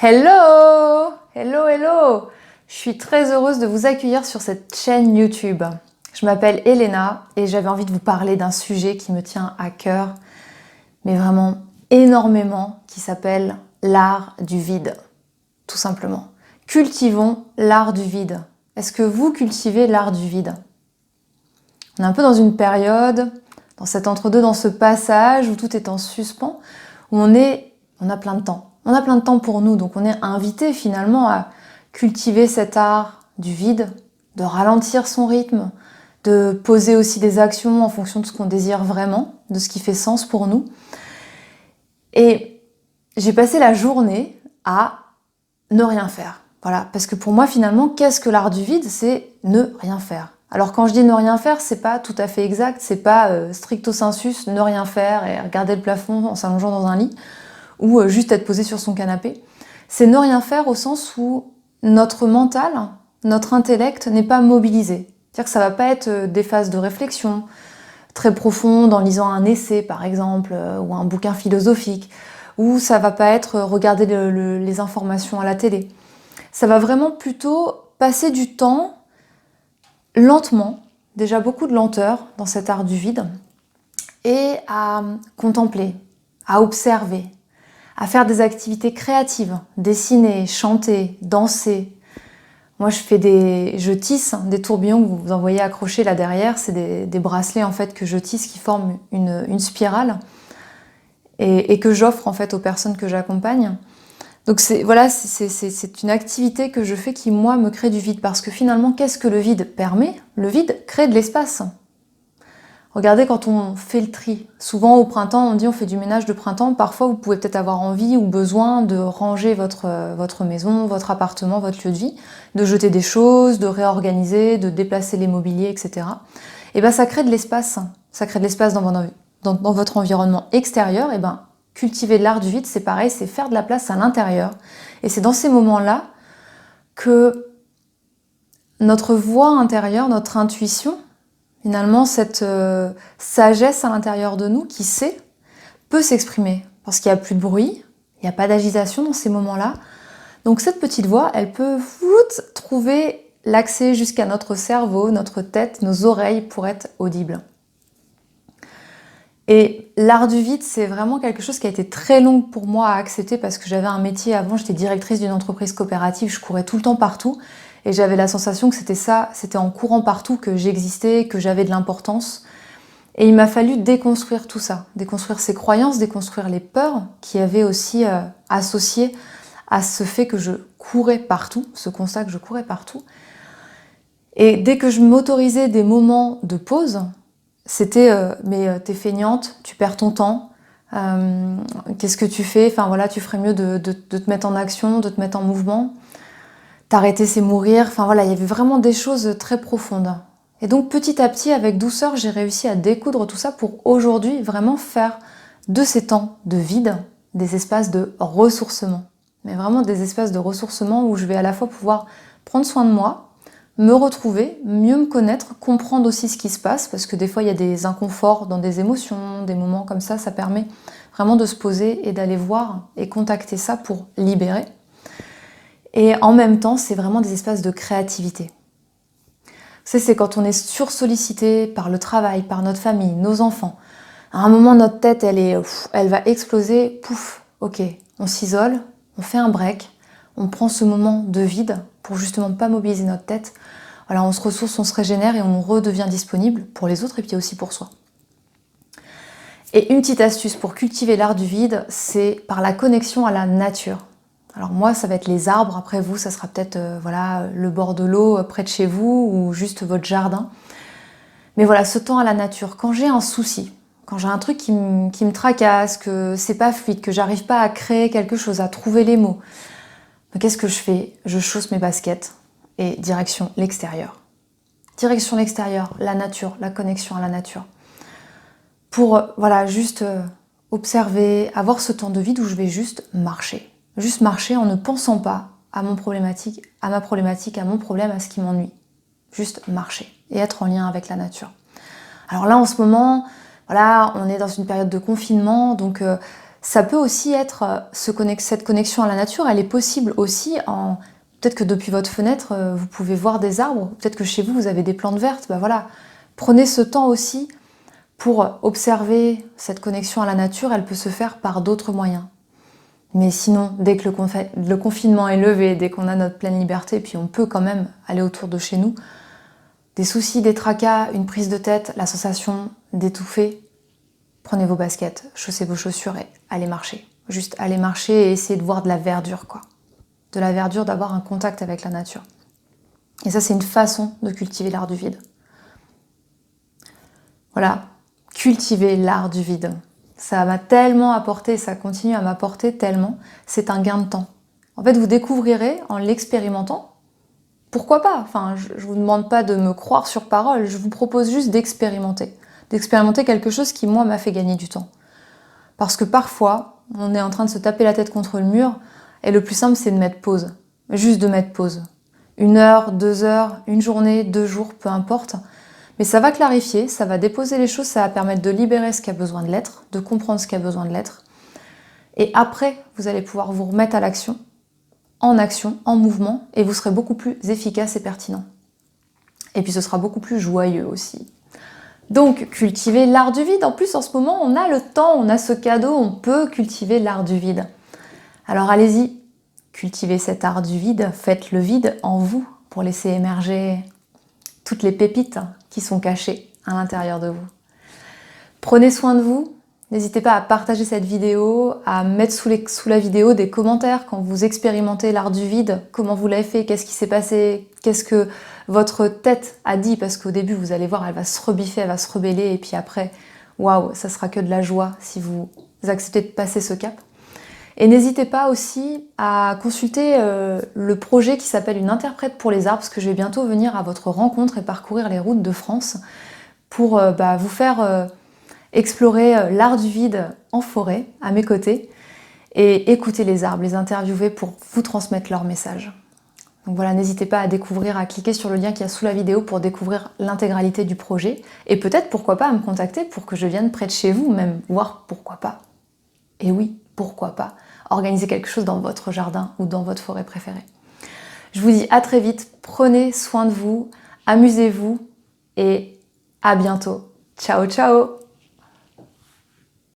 Hello! Hello, hello! Je suis très heureuse de vous accueillir sur cette chaîne YouTube. Je m'appelle Elena et j'avais envie de vous parler d'un sujet qui me tient à cœur, mais vraiment énormément, qui s'appelle l'art du vide, tout simplement. Cultivons l'art du vide. Est-ce que vous cultivez l'art du vide? On est un peu dans une période, dans cet entre-deux, dans ce passage où tout est en suspens, où on a plein de temps. On a plein de temps pour nous, donc on est invité finalement à cultiver cet art du vide, de ralentir son rythme, de poser aussi des actions en fonction de ce qu'on désire vraiment, de ce qui fait sens pour nous. Et j'ai passé la journée à ne rien faire. Voilà, parce que pour moi finalement, qu'est-ce que l'art du vide? C'est ne rien faire. Alors quand je dis ne rien faire, c'est pas tout à fait exact, c'est pas stricto sensus ne rien faire et regarder le plafond en s'allongeant dans un lit, ou juste être posé sur son canapé. C'est ne rien faire au sens où notre mental, notre intellect n'est pas mobilisé. C'est-à-dire que ça va pas être des phases de réflexion très profondes en lisant un essai par exemple, ou un bouquin philosophique, ou ça va pas être regarder les informations à la télé. Ça va vraiment plutôt passer du temps lentement, déjà beaucoup de lenteur dans cet art du vide, et à contempler, à observer, à faire des activités créatives, dessiner, chanter, danser. Moi, je tisse des tourbillons que vous en voyez accrochés là derrière. C'est des bracelets en fait que je tisse qui forment une spirale et que j'offre en fait aux personnes que j'accompagne. Donc c'est une activité que je fais qui moi me crée du vide parce que finalement, qu'est-ce que le vide permet? Le vide crée de l'espace. Regardez quand on fait le tri. Souvent au printemps, on dit on fait du ménage de printemps. Parfois, vous pouvez peut-être avoir envie ou besoin de ranger votre maison, votre appartement, votre lieu de vie, de jeter des choses, de réorganiser, de déplacer les mobiliers, etc. Et ben ça crée de l'espace. Ça crée de l'espace dans votre environnement extérieur. Et ben cultiver l'art du vide, c'est pareil, c'est faire de la place à l'intérieur. Et c'est dans ces moments-là que notre voix intérieure, notre intuition, finalement, cette sagesse à l'intérieur de nous qui sait, peut s'exprimer. Parce qu'il n'y a plus de bruit, il n'y a pas d'agitation dans ces moments-là. Donc cette petite voix, elle peut trouver l'accès jusqu'à notre cerveau, notre tête, nos oreilles pour être audible. Et l'art du vide, c'est vraiment quelque chose qui a été très long pour moi à accepter parce que j'avais un métier avant, j'étais directrice d'une entreprise coopérative, je courais tout le temps partout. Et j'avais la sensation que c'était ça, c'était en courant partout que j'existais, que j'avais de l'importance. Et il m'a fallu déconstruire tout ça, déconstruire ces croyances, déconstruire les peurs qui avaient aussi associé à ce fait que je courais partout, ce constat que je courais partout. Et dès que je m'autorisais des moments de pause, c'était mais t'es feignante, tu perds ton temps, qu'est-ce que tu fais? Enfin voilà, tu ferais mieux de te mettre en action, de te mettre en mouvement. T'arrêter, c'est mourir. Enfin voilà, il y avait vraiment des choses très profondes. Et donc petit à petit, avec douceur, j'ai réussi à découdre tout ça pour aujourd'hui vraiment faire de ces temps de vide des espaces de ressourcement. Mais vraiment des espaces de ressourcement où je vais à la fois pouvoir prendre soin de moi, me retrouver, mieux me connaître, comprendre aussi ce qui se passe, parce que des fois il y a des inconforts dans des émotions, des moments comme ça permet vraiment de se poser et d'aller voir et contacter ça pour libérer. Et en même temps, c'est vraiment des espaces de créativité. C'est quand on est sursollicité par le travail, par notre famille, nos enfants. À un moment, notre tête, elle va exploser. Pouf, ok, on s'isole, on fait un break, on prend ce moment de vide pour justement pas mobiliser notre tête. Voilà, on se ressource, on se régénère et on redevient disponible pour les autres et puis aussi pour soi. Et une petite astuce pour cultiver l'art du vide, c'est par la connexion à la nature. Alors moi, ça va être les arbres. Après vous, ça sera peut-être le bord de l'eau près de chez vous ou juste votre jardin. Mais voilà, ce temps à la nature. Quand j'ai un souci, quand j'ai un truc qui me tracasse, que c'est pas fluide, que j'arrive pas à créer quelque chose, à trouver les mots, qu'est-ce que je fais? Je chausse mes baskets et direction l'extérieur. Direction l'extérieur, la nature, la connexion à la nature. Pour juste observer, avoir ce temps de vide où je vais juste marcher. Juste marcher en ne pensant pas à ma problématique, à mon problème, à ce qui m'ennuie. Juste marcher et être en lien avec la nature. Alors là, en ce moment, on est dans une période de confinement, donc Ça peut aussi être, cette connexion à la nature, elle est possible aussi en... Peut-être que depuis votre fenêtre, vous pouvez voir des arbres, peut-être que chez vous, vous avez des plantes vertes, bah voilà. Prenez ce temps aussi pour observer cette connexion à la nature, elle peut se faire par d'autres moyens. Mais sinon, dès que le confinement est levé, dès qu'on a notre pleine liberté, puis on peut quand même aller autour de chez nous, des soucis, des tracas, une prise de tête, la sensation d'étouffer, prenez vos baskets, chaussez vos chaussures et allez marcher. Juste allez marcher et essayez de voir de la verdure, quoi. De la verdure, d'avoir un contact avec la nature. Et ça, c'est une façon de cultiver l'art du vide. Voilà, cultiver l'art du vide. Ça m'a tellement apporté, ça continue à m'apporter tellement, c'est un gain de temps. En fait, vous découvrirez en l'expérimentant, pourquoi pas? Enfin, je ne vous demande pas de me croire sur parole, je vous propose juste d'expérimenter. D'expérimenter quelque chose qui, moi, m'a fait gagner du temps. Parce que parfois, on est en train de se taper la tête contre le mur, et le plus simple, c'est de mettre pause. Juste de mettre pause. 1 heure, 2 heures, une journée, 2 jours, peu importe. Mais ça va clarifier, ça va déposer les choses, ça va permettre de libérer ce qui a besoin de l'être, de comprendre ce qui a besoin de l'être. Et après, vous allez pouvoir vous remettre à l'action, en mouvement, et vous serez beaucoup plus efficace et pertinent. Et puis ce sera beaucoup plus joyeux aussi. Donc, cultiver l'art du vide. En plus, en ce moment, on a le temps, on a ce cadeau, on peut cultiver l'art du vide. Alors allez-y, cultivez cet art du vide, faites le vide en vous pour laisser émerger toutes les pépites qui sont cachées à l'intérieur de vous. Prenez soin de vous, n'hésitez pas à partager cette vidéo, à mettre sous la vidéo des commentaires quand vous expérimentez l'art du vide, comment vous l'avez fait, qu'est-ce qui s'est passé, qu'est-ce que votre tête a dit, parce qu'au début, vous allez voir, elle va se rebiffer, elle va se rebeller, et puis après, waouh, ça sera que de la joie si vous acceptez de passer ce cap. Et n'hésitez pas aussi à consulter le projet qui s'appelle Une interprète pour les arbres, parce que je vais bientôt venir à votre rencontre et parcourir les routes de France pour vous faire explorer l'art du vide en forêt, à mes côtés, et écouter les arbres, les interviewer pour vous transmettre leur message. Donc voilà, n'hésitez pas à découvrir, à cliquer sur le lien qu'il y a sous la vidéo pour découvrir l'intégralité du projet, et peut-être, pourquoi pas, à me contacter pour que je vienne près de chez vous, même voir pourquoi pas. Et oui, pourquoi pas organiser quelque chose dans votre jardin ou dans votre forêt préférée. Je vous dis à très vite, prenez soin de vous, amusez-vous et à bientôt. Ciao ciao!